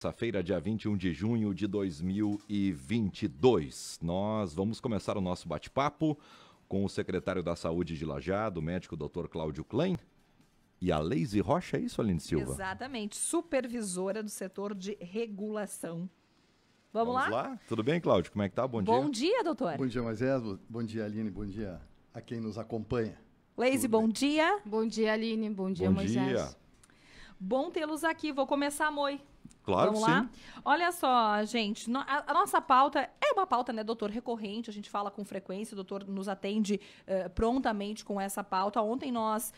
Terça-feira, dia 21 de junho de 2022. Nós vamos começar o nosso bate-papo com o secretário da Saúde de Lajeado, o médico Dr. Cláudio Klein, e a Leise Rocha, é isso, Aline Silva? Exatamente, supervisora do setor de regulação. Vamos lá? Tudo bem, Cláudio? Como é que tá? Bom dia. Bom dia, doutor. Bom dia, Moisés. Bom dia, Aline. Bom dia a quem nos acompanha. Leise, bom dia. Bom dia, Aline. Bom dia, Moisés. Dia. Bom tê-los aqui. Vou começar, Moi. Claro Vamos que lá? sim. Olha só, gente, a nossa pauta é uma pauta, né, doutor, recorrente, a gente fala com frequência, o doutor nos atende prontamente com essa pauta. Ontem nós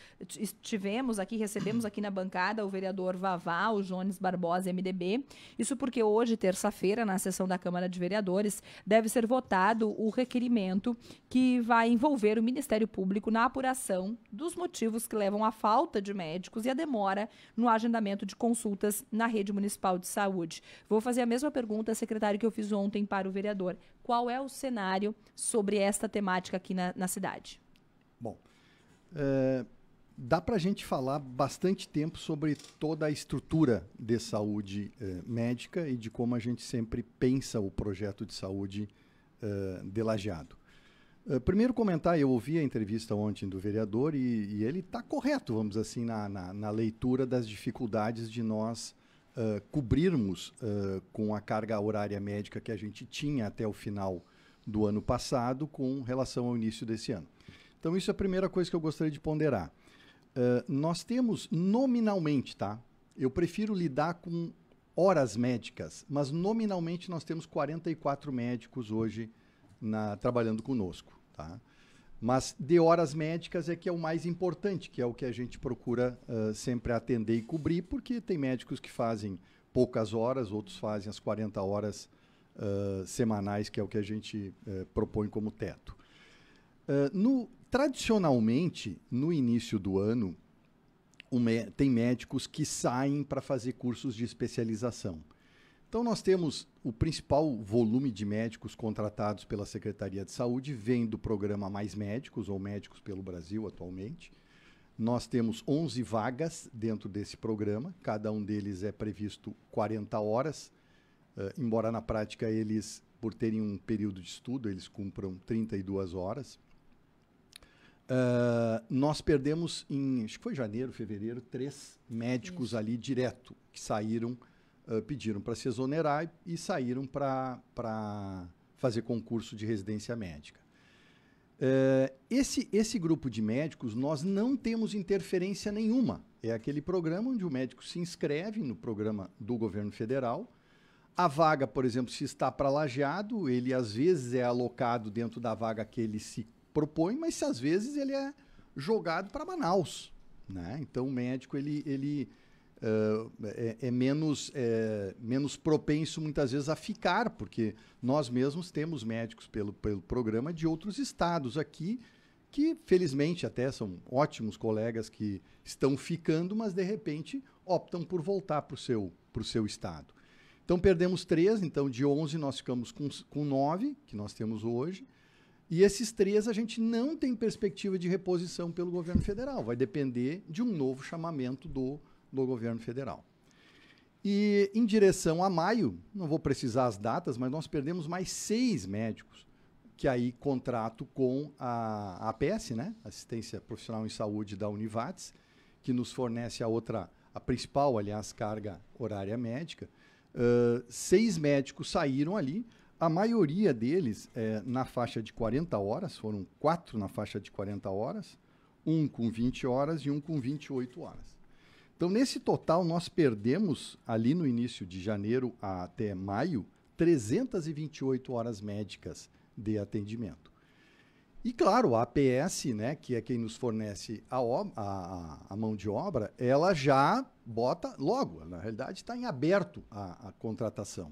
recebemos aqui na bancada o vereador Vavá, o Jones Barbosa, MDB. Isso porque hoje, terça-feira, na sessão da Câmara de Vereadores, deve ser votado o requerimento que vai envolver o Ministério Público na apuração dos motivos que levam à falta de médicos e à demora no agendamento de consultas na rede municipal de saúde. Vou fazer a mesma pergunta, secretário, que eu fiz ontem para o vereador. Qual é o cenário sobre esta temática aqui na cidade? Bom, dá para a gente falar bastante tempo sobre toda a estrutura de saúde médica e de como a gente sempre pensa o projeto de saúde de Lajeado. Primeiro comentar, eu ouvi a entrevista ontem do vereador e ele está correto, vamos dizer assim, na leitura das dificuldades de nós cobrirmos com a carga horária médica que a gente tinha até o final do ano passado com relação ao início desse ano. Então, isso é a primeira coisa que eu gostaria de ponderar. Nós temos nominalmente, tá? Eu prefiro lidar com horas médicas, mas nominalmente nós temos 44 médicos hoje trabalhando conosco, tá? Mas de horas médicas é que é o mais importante, que é o que a gente procura sempre atender e cobrir, porque tem médicos que fazem poucas horas, outros fazem as 40 horas semanais, que é o que a gente propõe como teto. Tradicionalmente, no início do ano, tem médicos que saem para fazer cursos de especialização. Então, nós temos o principal volume de médicos contratados pela Secretaria de Saúde, vem do programa Mais Médicos, ou Médicos pelo Brasil, atualmente. Nós temos 11 vagas dentro desse programa, cada um deles é previsto 40 horas, embora na prática eles, por terem um período de estudo, eles cumpram 32 horas. Nós perdemos, acho que foi janeiro, fevereiro, 3 médicos ali direto, que saíram, pediram para se exonerar e saíram para fazer concurso de residência médica. Esse grupo de médicos, nós não temos interferência nenhuma. É aquele programa onde o médico se inscreve no programa do governo federal. A vaga, por exemplo, se está para Lajeado, ele às vezes é alocado dentro da vaga que ele se propõe, mas às vezes ele é jogado para Manaus, né? Então o médico ele é menos propenso muitas vezes a ficar, porque nós mesmos temos médicos pelo programa de outros estados aqui, que felizmente até são ótimos colegas que estão ficando, mas de repente optam por voltar para o seu estado. Então perdemos 3, então de 11 nós ficamos com 9, que nós temos hoje, e esses 3 a gente não tem perspectiva de reposição pelo governo federal, vai depender de um novo chamamento do governo federal. E em direção a maio, não vou precisar as datas, mas nós perdemos mais 6 médicos, que aí contrato com a APS, né? Assistência Profissional em Saúde da Univates, que nos fornece a principal, aliás, carga horária médica. 6 médicos saíram ali, a maioria deles na faixa de 40 horas, foram 4 na faixa de 40 horas, um com 20 horas e um com 28 horas. Então, nesse total, nós perdemos, ali no início de janeiro até maio, 328 horas médicas de atendimento. E, claro, a APS, né, que é quem nos fornece a mão de obra, ela já bota logo, na realidade está em aberto a contratação,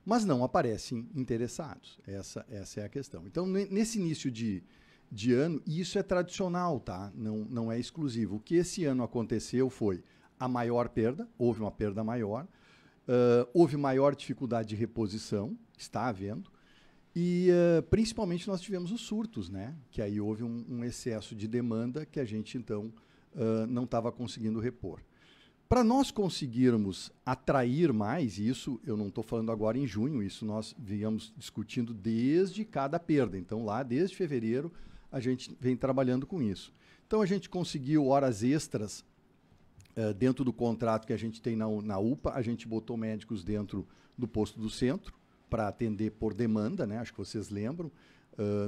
mas não aparecem interessados. Essa é a questão. Então, nesse início de ano, e isso é tradicional, tá? Não é exclusivo. O que esse ano aconteceu foi a maior perda, houve uma perda maior, houve maior dificuldade de reposição, está havendo, e principalmente nós tivemos os surtos, né? Que aí houve um excesso de demanda que a gente, então, não estava conseguindo repor. Para nós conseguirmos atrair mais, e isso eu não estou falando agora em junho, isso nós viemos discutindo desde cada perda. Então, lá desde fevereiro, a gente vem trabalhando com isso. Então, a gente conseguiu horas extras dentro do contrato que a gente tem na UPA. A gente botou médicos dentro do posto do centro para atender por demanda, né? Acho que vocês lembram.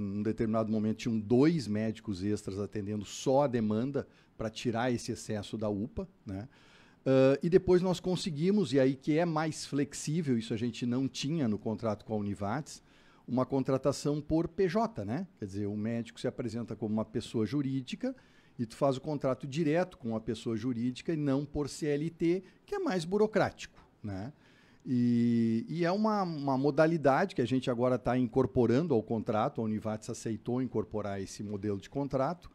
Num determinado momento, tinham 2 médicos extras atendendo só a demanda para tirar esse excesso da UPA, né? E depois nós conseguimos, e aí que é mais flexível, isso a gente não tinha no contrato com a Univates, uma contratação por PJ, né? Quer dizer, o médico se apresenta como uma pessoa jurídica e tu faz o contrato direto com a pessoa jurídica e não por CLT, que é mais burocrático, né? E é uma modalidade que a gente agora está incorporando ao contrato, a Univates aceitou incorporar esse modelo de contrato,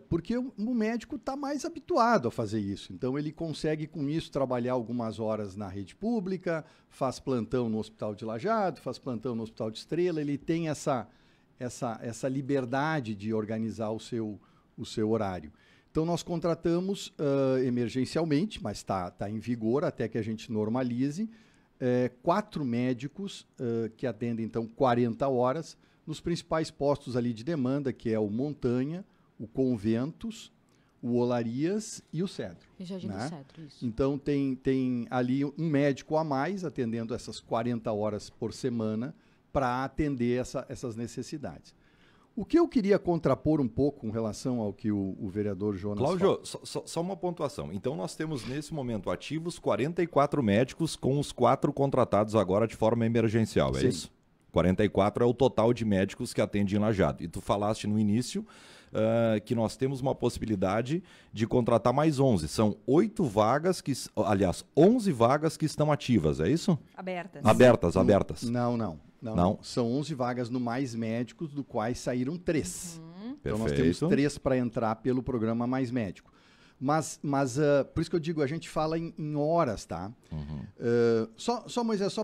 porque o médico está mais habituado a fazer isso. Então, ele consegue, com isso, trabalhar algumas horas na rede pública, faz plantão no Hospital de Lajeado, faz plantão no Hospital de Estrela, ele tem essa liberdade de organizar o seu horário. Então, nós contratamos emergencialmente, mas está em vigor até que a gente normalize, 4 médicos que atendem, então, 40 horas, nos principais postos ali de demanda, que é o Montanha, o Conventos, o Olarias e o Cedro. E Jardim do né? Cedro, isso. Então, tem ali um médico a mais atendendo essas 40 horas por semana para atender essas necessidades. O que eu queria contrapor um pouco com relação ao que o vereador Jonas Cláudio, só uma pontuação. Então, nós temos, nesse momento, ativos 44 médicos com os 4 contratados agora de forma emergencial, é Sim. isso? 44 é o total de médicos que atendem em Lajeado. E tu falaste no início que nós temos uma possibilidade de contratar mais 11. São 8 vagas, 11 vagas que estão ativas, é isso? Abertas. Abertas. Não. São 11 vagas no Mais Médicos, do quais saíram 3. Então, nós temos Perfeito. 3 para entrar pelo programa Mais Médico. Mas por isso que eu digo, a gente fala em horas, tá? Moisés,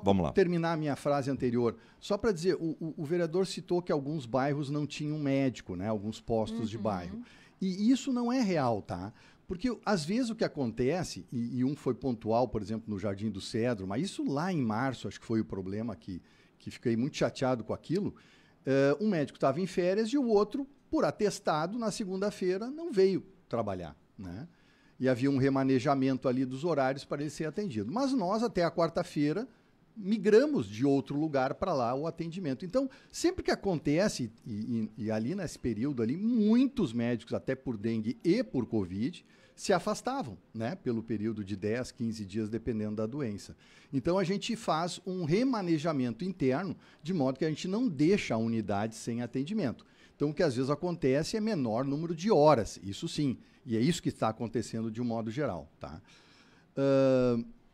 Vamos lá. terminar a minha frase anterior, só para dizer, o vereador citou que alguns bairros não tinham médico, né? Alguns postos de bairro. E isso não é real, tá? Porque, às vezes, o que acontece, e um foi pontual, por exemplo, no Jardim do Cedro, mas isso lá em março, acho que foi o problema que fiquei muito chateado com aquilo, um médico estava em férias e o outro, por atestado, na segunda-feira, não veio trabalhar, né? E havia um remanejamento ali dos horários para ele ser atendido. Mas nós, até a quarta-feira, migramos de outro lugar para lá o atendimento. Então, sempre que acontece, e ali nesse período ali, muitos médicos, até por dengue e por Covid, se afastavam, né? Pelo período de 10, 15 dias, dependendo da doença. Então, a gente faz um remanejamento interno, de modo que a gente não deixa a unidade sem atendimento. Então, o que às vezes acontece é menor número de horas, isso sim. E é isso que está acontecendo de um modo geral, tá?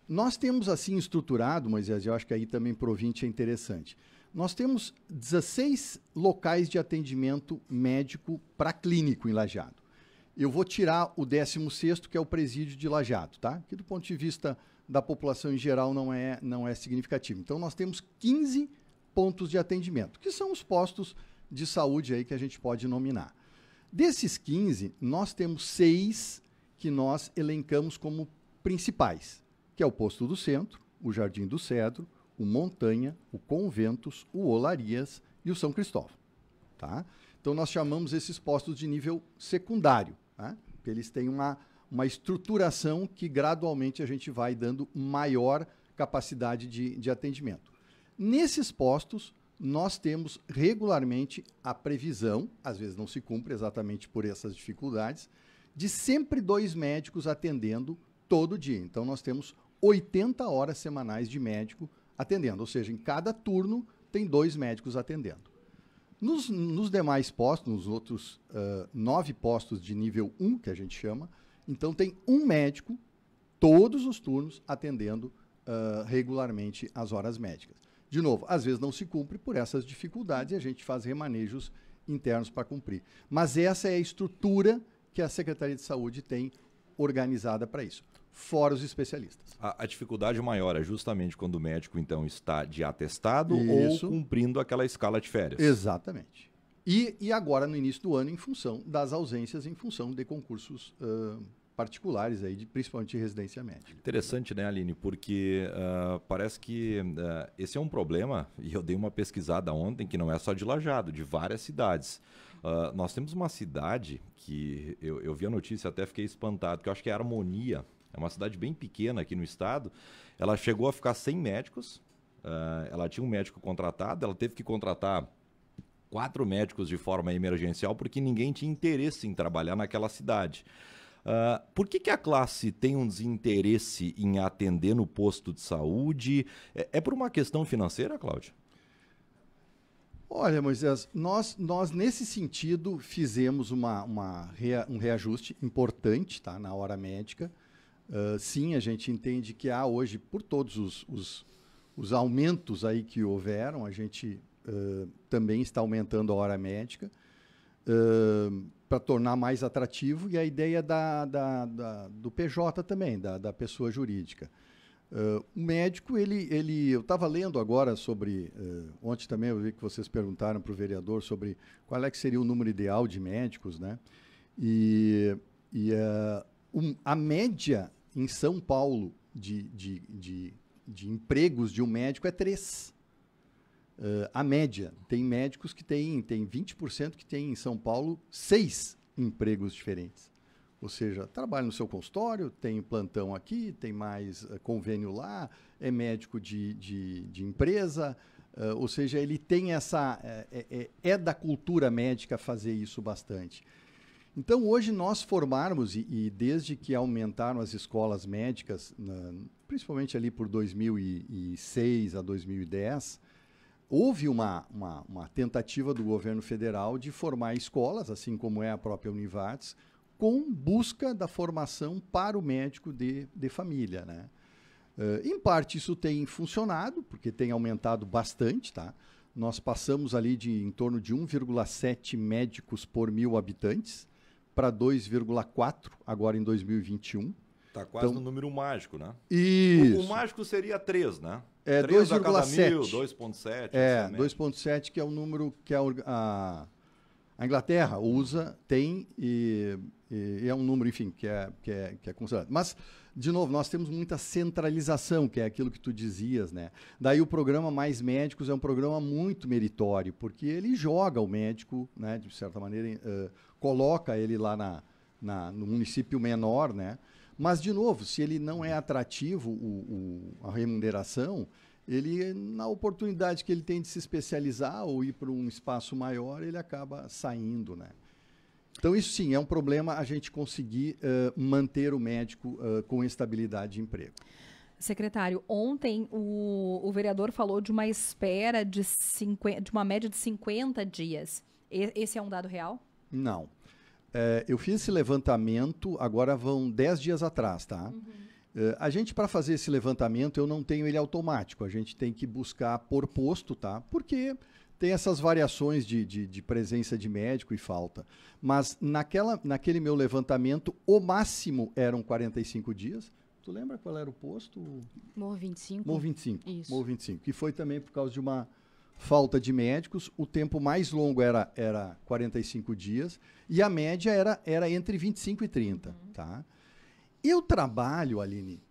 Nós temos assim estruturado, Moisés, eu acho que aí também para o ouvinte é interessante. Nós temos 16 locais de atendimento médico para clínico em Lajeado. Eu vou tirar o 16º, que é o presídio de Lajeado, tá? Que do ponto de vista da população em geral não é significativo. Então, nós temos 15 pontos de atendimento, que são os postos de saúde aí que a gente pode nominar. Desses 15, nós temos 6 que nós elencamos como principais, que é o Posto do Centro, o Jardim do Cedro, o Montanha, o Conventos, o Olarias e o São Cristóvão. Tá? Então, nós chamamos esses postos de nível secundário, tá? Porque eles têm uma estruturação que gradualmente a gente vai dando maior capacidade de atendimento. Nesses postos, nós temos regularmente a previsão, às vezes não se cumpre exatamente por essas dificuldades, de sempre 2 médicos atendendo todo dia. Então, nós temos 80 horas semanais de médico atendendo, ou seja, em cada turno tem 2 médicos atendendo. Nos demais postos, nos outros 9 postos de nível 1, que a gente chama, então tem um médico, todos os turnos, atendendo regularmente as horas médicas. De novo, às vezes não se cumpre por essas dificuldades e a gente faz remanejos internos para cumprir. Mas essa é a estrutura que a Secretaria de Saúde tem organizada para isso, fora os especialistas. A dificuldade maior é justamente quando o médico, então, está de atestado Isso. ou cumprindo aquela escala de férias. Exatamente. E agora, no início do ano, em função das ausências, em função de concursos particulares, aí, principalmente de residência médica. Interessante, né, Aline? Porque parece que esse é um problema, e eu dei uma pesquisada ontem, que não é só de Lajeado, de várias cidades. Nós temos uma cidade que eu vi a notícia e até fiquei espantado, que eu acho que é Harmonia, é uma cidade bem pequena aqui no estado. Ela chegou a ficar sem médicos, ela tinha um médico contratado, ela teve que contratar 4 médicos de forma emergencial porque ninguém tinha interesse em trabalhar naquela cidade. Por que a classe tem um desinteresse em atender no posto de saúde? É por uma questão financeira, Cláudia? Olha, Moisés, nós nesse sentido fizemos um reajuste importante, tá, na hora médica. Sim, a gente entende que há hoje, por todos os aumentos aí que houveram, a gente também está aumentando a hora médica para tornar mais atrativo, e a ideia do PJ também, da pessoa jurídica. O médico, eu estava lendo agora sobre, ontem também eu vi que vocês perguntaram para o vereador sobre qual é que seria o número ideal de médicos, né? A média em São Paulo de empregos de um médico é 3. A média. Tem médicos que tem 20% que tem em São Paulo 6 empregos diferentes. Ou seja, trabalha no seu consultório, tem plantão aqui, tem mais convênio lá, é médico de empresa, ou seja, ele tem essa... É da cultura médica fazer isso bastante. Então, hoje nós formarmos, e desde que aumentaram as escolas médicas, principalmente ali por 2006 a 2010, houve uma tentativa do governo federal de formar escolas, assim como é a própria Univates, com busca da formação para o médico de família, né? Em parte isso tem funcionado, porque tem aumentado bastante, tá? Nós passamos ali em torno de 1,7 médicos por 1.000 habitantes para 2,4 agora em 2021. Está quase no número mágico, né? Isso. O mágico seria 3, né? 2,7. 2,7. 2,7, que é o número que a Inglaterra usa, tem, e é um número, enfim, que é considerado. Mas, de novo, nós temos muita centralização, que é aquilo que tu dizias, né? Daí o programa Mais Médicos é um programa muito meritório, porque ele joga o médico, né, de certa maneira, coloca ele lá no município menor, né? Mas, de novo, se ele não é atrativo, a remuneração, ele, na oportunidade que ele tem de se especializar ou ir para um espaço maior, ele acaba saindo, né? Então, isso sim, é um problema a gente conseguir manter o médico com estabilidade de emprego. Secretário, ontem o vereador falou de uma espera de uma média de 50 dias. Esse é um dado real? Não. Eu fiz esse levantamento, agora vão 10 dias atrás, tá? A gente, para fazer esse levantamento, eu não tenho ele automático. A gente tem que buscar por posto, tá? Porque tem essas variações de presença de médico e falta. Mas naquele meu levantamento, o máximo eram 45 dias. Tu lembra qual era o posto? Morro 25. Morro 25. Isso. Morro 25. Que foi também por causa de uma falta de médicos. O tempo mais longo era 45 dias. E a média era entre 25 e 30, tá? Eu trabalho, Aline,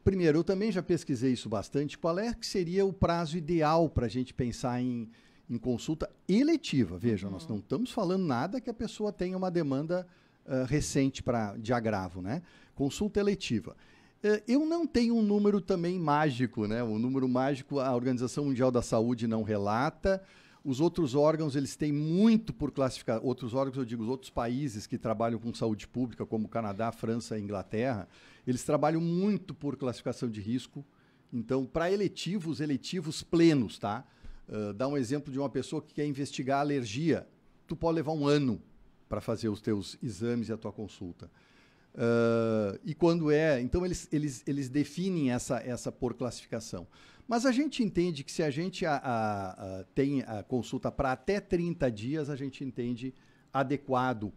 primeiro, eu também já pesquisei isso bastante, qual é que seria o prazo ideal para a gente pensar em consulta eletiva. Veja, nós não estamos falando nada que a pessoa tenha uma demanda recente de agravo, né? Consulta eletiva. Eu não tenho um número também mágico, né? O número mágico a Organização Mundial da Saúde não relata. Os outros órgãos, eles têm muito por classificar. Outros órgãos, eu digo, os outros países que trabalham com saúde pública, como Canadá, França e Inglaterra, eles trabalham muito por classificação de risco. Então, para eletivos plenos, tá? Dá um exemplo de uma pessoa que quer investigar alergia. Tu pode levar 1 ano para fazer os teus exames e a tua consulta. E quando então eles definem essa por classificação. Mas a gente entende que se a gente tem a consulta para até 30 dias, a gente entende adequado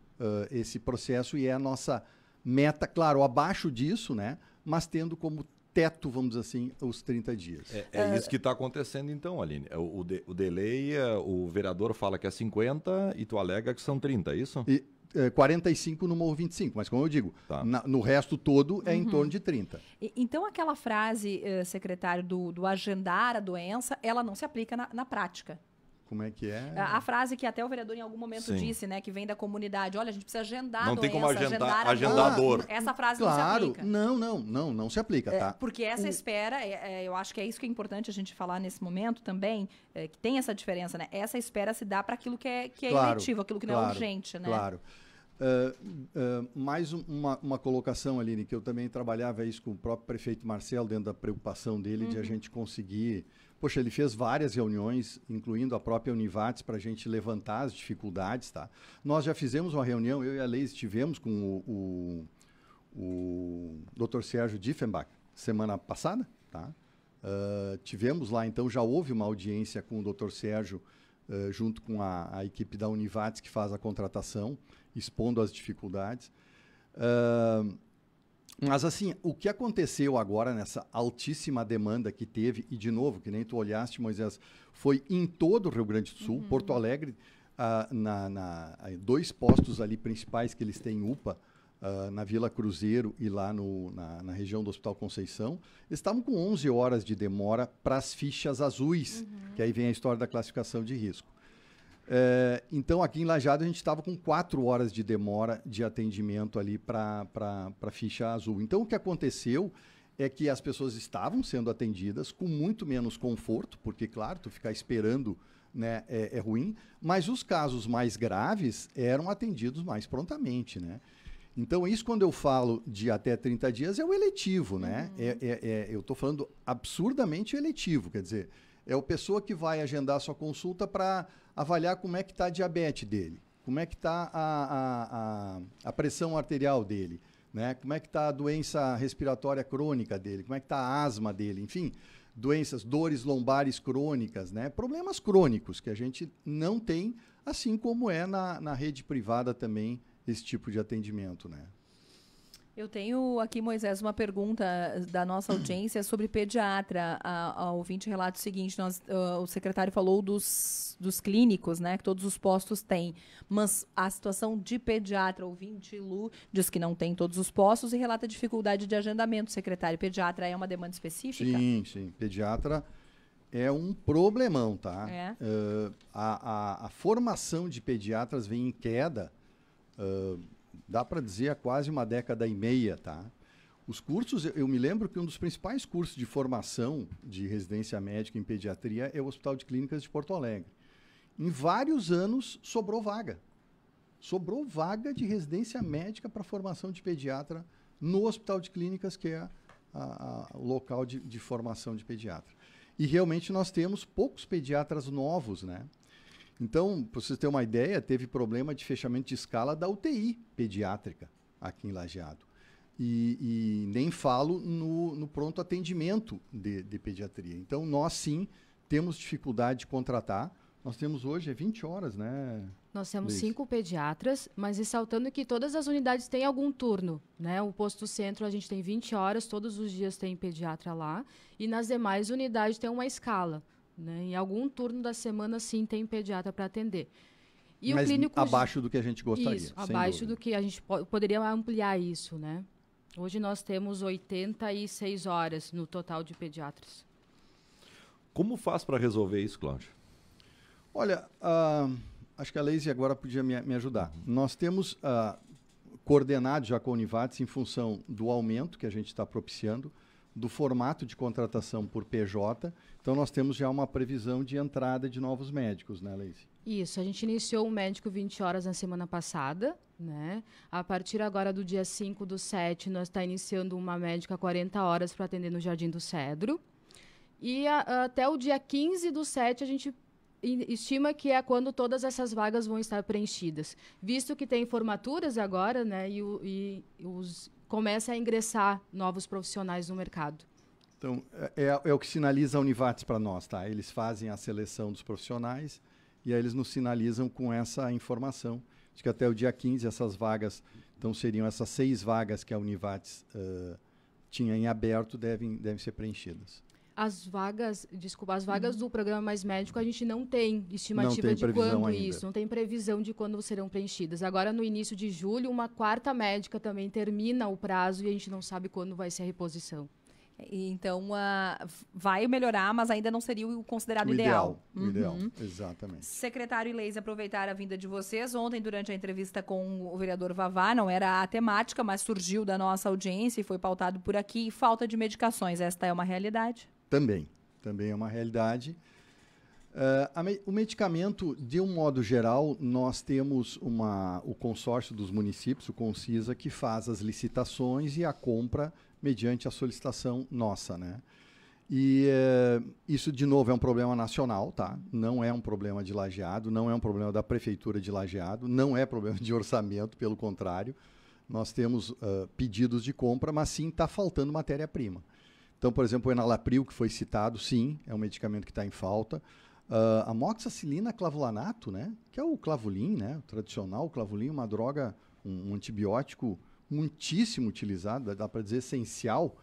esse processo, e é a nossa meta, claro, abaixo disso, né? Mas tendo como teto, vamos dizer assim, os 30 dias. É isso que está acontecendo então, Aline. O delay, o vereador fala que é 50 e tu alega que são 30, é isso? 45 no Morro 25, mas como eu digo, Tá. no resto todo é em torno de 30. Então, aquela frase, secretário, do agendar a doença, ela não se aplica na prática. Como é que é? A frase que até o vereador em algum momento Sim. disse, né, que vem da comunidade, olha, a gente precisa agendar a Não doença, tem como agendar agendar a dor. Essa frase não se Claro, aplica. não se aplica, tá? Porque essa espera, eu acho que é isso que é importante a gente falar nesse momento também, que tem essa diferença, né? Essa espera se dá para aquilo que é Claro, eletivo, aquilo que não é urgente, né? Claro. Mais uma colocação, Aline, que eu também trabalhava isso com o próprio prefeito Marcelo, dentro da preocupação dele de a gente conseguir... Poxa, ele fez várias reuniões, incluindo a própria Univates, para a gente levantar as dificuldades, tá? Nós já fizemos uma reunião, eu e a Leise estivemos com o Dr. Sérgio Diefenbach semana passada, tá? Tivemos lá, então, já houve uma audiência com o Dr. Sérgio, junto com a equipe da Univates, que faz a contratação, expondo as dificuldades. Mas, assim, o que aconteceu agora nessa altíssima demanda que teve, e, de novo, que nem tu olhaste, Moisés, foi em todo o Rio Grande do Sul, Porto Alegre, 2 postos ali principais que eles têm UPA, na Vila Cruzeiro e lá na região do Hospital Conceição, eles estavam com 11 horas de demora para as fichas azuis, que aí vem a história da classificação de risco. Então, aqui em Lajeado, a gente estava com 4 horas de demora de atendimento ali para a ficha azul. Então, o que aconteceu é que as pessoas estavam sendo atendidas com muito menos conforto, porque, claro, tu ficar esperando, né, é ruim, mas os casos mais graves eram atendidos mais prontamente, né? Então, isso, quando eu falo de até 30 dias, é o eletivo, né? Eu estou falando absurdamente eletivo, quer dizer, é a pessoa que vai agendar a sua consulta para avaliar como é que está a diabetes dele, como é que está a pressão arterial dele, né? Como é que está a doença respiratória crônica dele, como é que está a asma dele, enfim, dores lombares crônicas, né? Problemas crônicos que a gente não tem, assim como é na rede privada também, esse tipo de atendimento, né? Eu tenho aqui, Moisés, uma pergunta da nossa audiência sobre pediatra. A ouvinte relata o seguinte, o secretário falou dos clínicos, né, que todos os postos têm, mas a situação de pediatra, ouvinte Lu, diz que não tem todos os postos e relata dificuldade de agendamento. Secretário, pediatra é uma demanda específica? Sim. Pediatra é um problemão, tá? A formação de pediatras vem em queda, dá para dizer há quase uma década e meia, tá? Os cursos, eu me lembro que um dos principais cursos de formação de residência médica em pediatria é o Hospital de Clínicas de Porto Alegre. Em vários anos sobrou vaga. Sobrou vaga de residência médica para formação de pediatra no Hospital de Clínicas, que é o local de formação de pediatra. E realmente nós temos poucos pediatras novos, né? Então, para vocês terem uma ideia, teve problema de fechamento de escala da UTI pediátrica aqui em Lajeado. E nem falo no pronto atendimento de pediatria. Então, nós sim temos dificuldade de contratar. Nós temos hoje 20 horas, né? Nós temos Liz? 5 pediatras, mas ressaltando que todas as unidades têm algum turno, né? O posto centro a gente tem 20 horas, todos os dias tem pediatra lá, e nas demais unidades tem uma escala, né? Em algum turno da semana, sim, tem pediatra para atender. E Mas o clínico abaixo do que a gente gostaria. Isso, sem abaixo dúvida. do que a gente poderia ampliar isso, né? Hoje nós temos 86 horas no total de pediatras. Como faz para resolver isso, Cláudio? Olha, acho que a Leise agora podia me ajudar. Nós temos coordenado já com a Univates em função do aumento que a gente está propiciando, do formato de contratação por PJ. Então, nós temos já uma previsão de entrada de novos médicos, né, Leise? Isso, a gente iniciou o médico 20 horas na semana passada, né? A partir agora do dia 5/7, nós está iniciando uma médica 40 horas para atender no Jardim do Cedro. E até o dia 15/7, a gente estima que é quando todas essas vagas vão estar preenchidas. Visto que tem formaturas agora, né? E começa a ingressar novos profissionais no mercado. Então, é o que sinaliza a Univates para nós, tá? Eles fazem a seleção dos profissionais e aí eles nos sinalizam com essa informação. Acho que até o dia 15 essas vagas, então seriam essas 6 vagas que a Univates tinha em aberto, devem ser preenchidas. As vagas do programa Mais Médico, a gente não tem estimativa de previsão quando ainda. isso, não tem previsão de quando serão preenchidas. Agora, no início de julho, uma quarta médica também termina o prazo e a gente não sabe quando vai ser a reposição. Então, vai melhorar, mas ainda não seria o considerado ideal. O ideal, exatamente. Secretário Ileis, aproveitar a vinda de vocês. Ontem, durante a entrevista com o vereador Vavá, não era a temática, mas surgiu da nossa audiência e foi pautado por aqui. Falta de medicações, esta é uma realidade? Também é uma realidade. O medicamento, de um modo geral, nós temos o consórcio dos municípios, o Concisa, que faz as licitações e a compra mediante a solicitação nossa, né? E isso, de novo, é um problema nacional, tá? Não é um problema de Lajeado, não é um problema da Prefeitura de Lajeado, não é problema de orçamento, pelo contrário. Nós temos pedidos de compra, mas sim está faltando matéria-prima. Então, por exemplo, o Enalapril, que foi citado, sim, é um medicamento que está em falta. A moxicilina clavulanato, né? Que é o clavulin, né? O tradicional clavulin, uma droga, um antibiótico muitíssimo utilizado, dá para dizer essencial,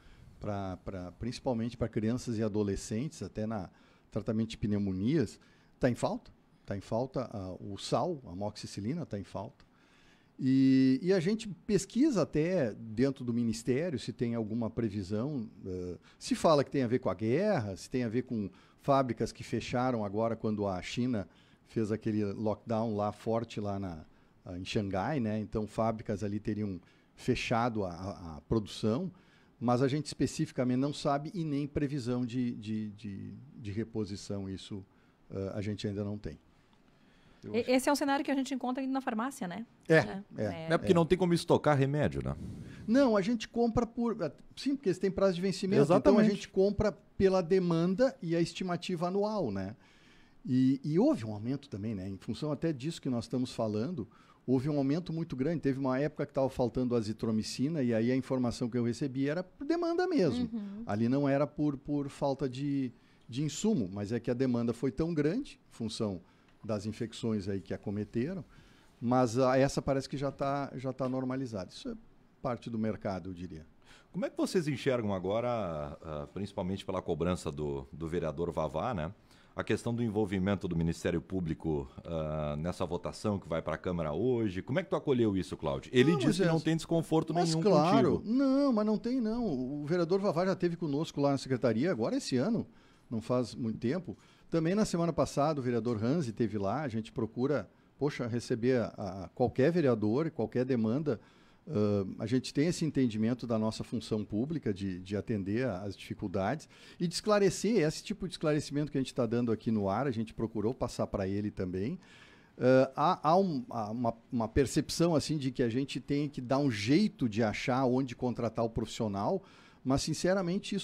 principalmente para crianças e adolescentes, até na tratamento de pneumonias, está em falta. Está em falta o sal, a moxicilina está em falta. E a gente pesquisa até dentro do Ministério se tem alguma previsão, se fala que tem a ver com a guerra, se tem a ver com fábricas que fecharam agora quando a China fez aquele lockdown lá forte lá em Xangai, né? Então fábricas ali teriam fechado a produção, mas a gente especificamente não sabe e nem previsão de reposição, isso a gente ainda não tem. Esse é um cenário que a gente encontra indo na farmácia, né? É porque não tem como estocar remédio, né? Não, a gente compra sim, porque eles têm prazo de vencimento. Exatamente. Então a gente compra pela demanda e a estimativa anual, né? E houve um aumento também, né? Em função até disso que nós estamos falando, houve um aumento muito grande. Teve uma época que estava faltando azitromicina e aí a informação que eu recebi era por demanda mesmo. Ali não era por falta de insumo, mas é que a demanda foi tão grande, em função das infecções aí que acometeram, mas essa parece que já tá normalizada. Isso é parte do mercado, eu diria. Como é que vocês enxergam agora, principalmente pela cobrança do vereador Vavá, né? A questão do envolvimento do Ministério Público nessa votação que vai para a Câmara hoje. Como é que tu acolheu isso, Cláudio? Ele disse que não tem desconforto nenhum claro, contigo. Não, mas não tem não. O vereador Vavá já esteve conosco lá na secretaria, agora esse ano, não faz muito tempo. Também na semana passada o vereador Hanzi esteve lá, a gente procura, receber qualquer vereador, qualquer demanda. A gente tem esse entendimento da nossa função pública de atender às dificuldades e de esclarecer, esse tipo de esclarecimento que a gente está dando aqui no ar, a gente procurou passar para ele também. Há uma percepção assim de que a gente tem que dar um jeito de achar onde contratar o profissional, mas, sinceramente,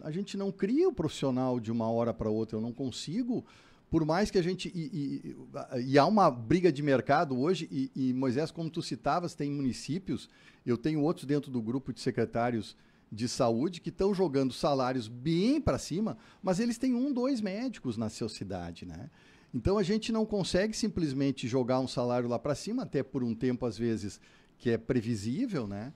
a gente não cria o profissional de uma hora para outra. Eu não consigo, por mais que a gente... E há uma briga de mercado hoje, e Moisés, como tu citavas, tem municípios, eu tenho outros dentro do grupo de secretários de saúde que estão jogando salários bem para cima, mas eles têm 1, 2 médicos na sua cidade, né? Então, a gente não consegue simplesmente jogar um salário lá para cima, até por um tempo, às vezes, que é previsível, né?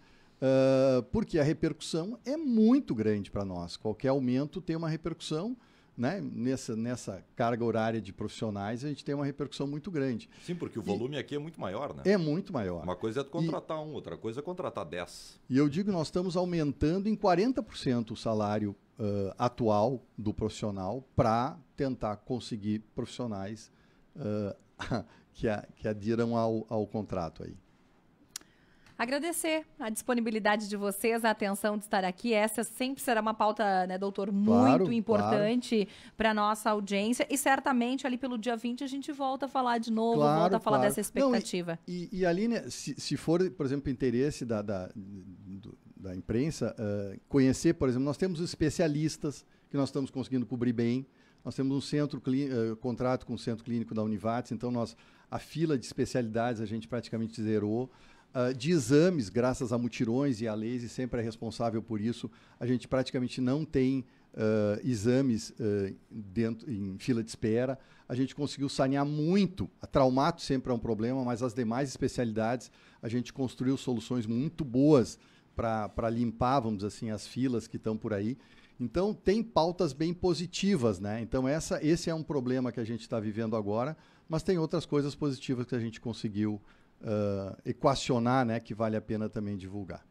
Porque a repercussão é muito grande para nós. Qualquer aumento tem uma repercussão, né? Nessa carga horária de profissionais, a gente tem uma repercussão muito grande. Sim, porque o volume aqui é muito maior, né? É muito maior. Uma coisa é contratar outra coisa é contratar 10. E eu digo, nós estamos aumentando em 40% o salário atual do profissional para tentar conseguir profissionais que adiram ao contrato aí. Agradecer a disponibilidade de vocês, a atenção de estar aqui. Essa sempre será uma pauta, né, doutor, muito importante para a nossa audiência. E certamente ali pelo dia 20 a gente volta a falar de novo, volta a falar dessa expectativa. Não, e ali, né, se for, por exemplo, interesse da imprensa, conhecer, por exemplo, nós temos especialistas que nós estamos conseguindo cobrir bem. Nós temos um contrato com o Centro Clínico da Univates, então a fila de especialidades a gente praticamente zerou. De exames, graças a mutirões e a Leise sempre é responsável por isso, a gente praticamente não tem exames em fila de espera. A gente conseguiu sanear muito. A traumato sempre é um problema, mas as demais especialidades a gente construiu soluções muito boas para limpar, vamos dizer assim, as filas que estão por aí. Então, tem pautas bem positivas, né? Então, esse é um problema que a gente está vivendo agora, mas tem outras coisas positivas que a gente conseguiu equacionar, né? Que vale a pena também divulgar.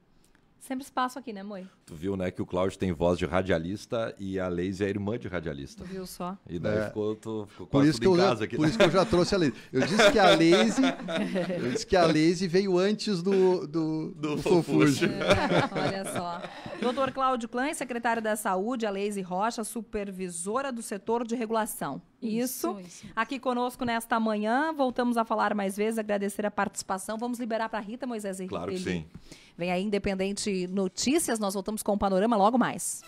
Sempre espaço aqui, né, Moi? Tu viu, né, que o Cláudio tem voz de radialista e a Leise é irmã de radialista. Tu viu só? E daí ficou Por quase isso, tudo em casa aqui. por isso que eu já trouxe a Leise. Eu disse que a Leise veio antes do Fofuxo. Olha só. Doutor Cláudio Klein, secretário da Saúde, a Leise Rocha, supervisora do setor de regulação. Isso. Aqui conosco nesta manhã. Voltamos a falar mais vezes, agradecer a participação. Vamos liberar para a Rita, Moisés Henrique. Claro que sim. Vem aí Independente Notícias, nós voltamos com o Panorama logo mais.